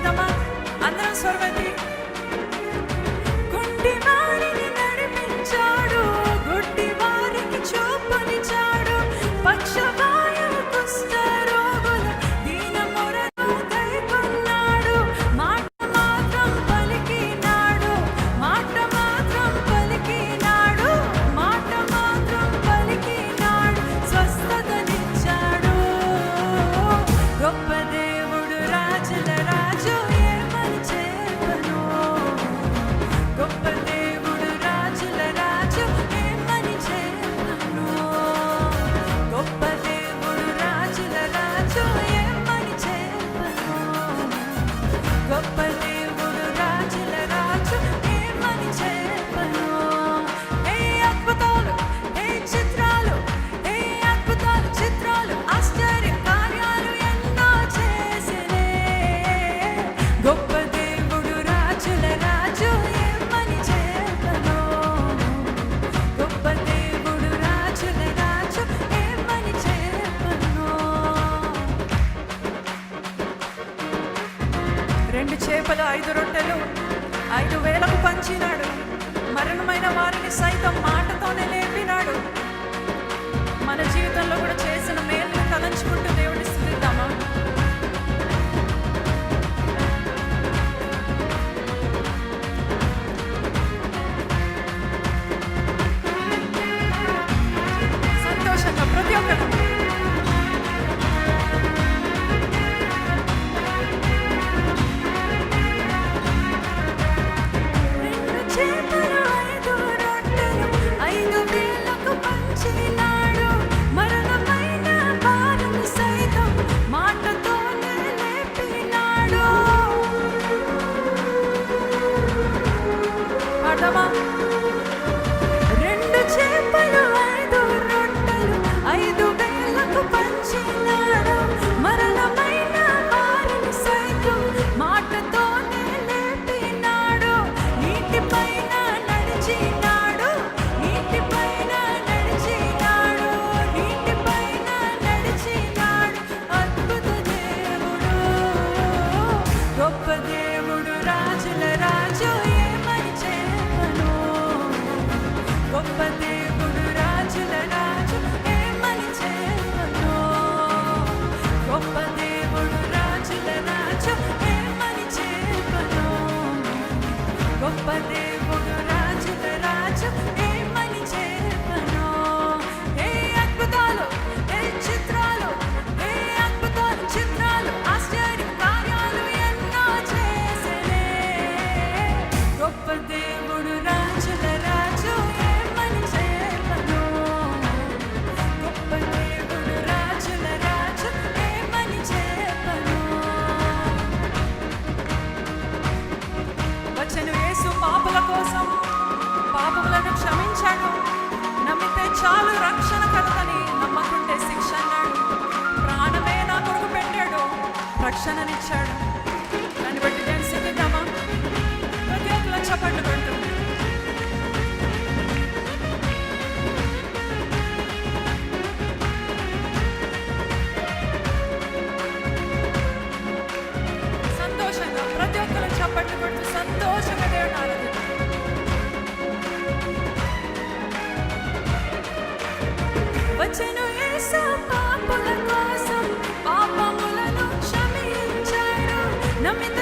స్తుతిద్దామా? అందరం స్వరమెత్తి. కుంటి వారిని నడిపించాడు, గుడ్డి వారికి చూపునిచ్చాడు, పక్షవాయువు కుష్ఠరోగుల దీన మొరను కైకొన్నాడు. మాట మాత్రం పలికినాడు, మాట మాత్రం పలికినాడు, మాట మాత్రం పలికినాడు, స్వస్థతనిచ్చాడు. గొప్ప దేవుడు, రాజుల రాజు, ఏమని చెప్పను? గొప్ప దేవుడు, రాజుల రాజు, ఏమని చెప్పను? గొప్ప దేవుడు, రాజుల రాజు, ఏమని చెప్పను? గొప్ప దేవుడు, రాజుల రాజు, ఏమని చెప్పను? ఏ అద్భుతాలు, ఏ చిత్రాలు, ఏ అద్భుతాలు, చిత్రాలు, ఆశ్చర్య కార్యాలు ఎన్నో చేసినే. గొప్ప దేవుడు, రాజుల రాజు, ఏమని చెప్పను? గొప్ప దేవుడు, రాజుల రాజు, ఏమని చెప్పను? 2 చేపలు 5 రొట్టెలు 5,000కు పంచినాడు. మరణమైన వారిని సైతం మాటతోనే లేపినాడు. మన జీవితంలో కూడా చేసిన మేలును తలంచుకుంటూ దేవుడిని స్తుతిద్దామా? సంతోషంగా ప్రతి ఒక్కరు. 2 చేపలు 5 రొట్టెలు 5,000కు పంచినాడు. మరణమైన వారిని సైతం మాటతోనే లేపినాడు. పాడదామా? 2 చేపలు 5 రొట్టెలు 5,000కు పంచినాడు. మరణమైన వారిని సైతం మాటతోనే లేపినాడు. నీటిపైన నడిచినాడు, నీటిపైన నడిచినాడు, నీటిపైన నడిచినాడు. అద్భుత దేవుడు, గొప్ప దేవుడు, రాజుల రాజు, ఏమని చెప్పను? గొప్ప దేవుడు, రాజుల రాజు, ఏమని చెప్పను? గొప్ప దేవుడు, రాజుల రాజు, ఏమని చెప్పను? గొప్ప దేవుడు, రాజుల రాజు, ఏమని చెప్పను? ఏ అద్భుతాలు, ఏ చిత్రాలు, ఏ అద్భుతాలు, చిత్రాలు, ఆశ్చర్య కార్యాలు ఎన్నో చేసినే. గొప్ప దేవుడు, రాజుల రాజు, ఏమని చెప్పను? గొప్ప దేవుడు, రాజుల రాజు, ఏమని చెప్పను? వచ్చెను యేసు పాపుల కోసం, పాపములను క్షమించాడు. నమ్మితే చాలు రక్షణ కలుగని, నమ్మకుంటే శిక్ష అన్నాడు. ప్రాణమే నా కొరకు పెట్టాడు, రక్షణనిచ్చాడు. దాన్ని బట్టి నేను స్తుతిద్దామా? ప్రతి ఒక్కరు చప్పట్లు కొడుతూ. సంతోషంగా ప్రతి ఒక్కరు చప్పట్లు కొడుతూ సంతోషంగా దేవుని ఆరాధిద్దాం. వచ్చెను యేసు పాపుల కోసం, పాపములను క్షమించాడు. నమ్మితే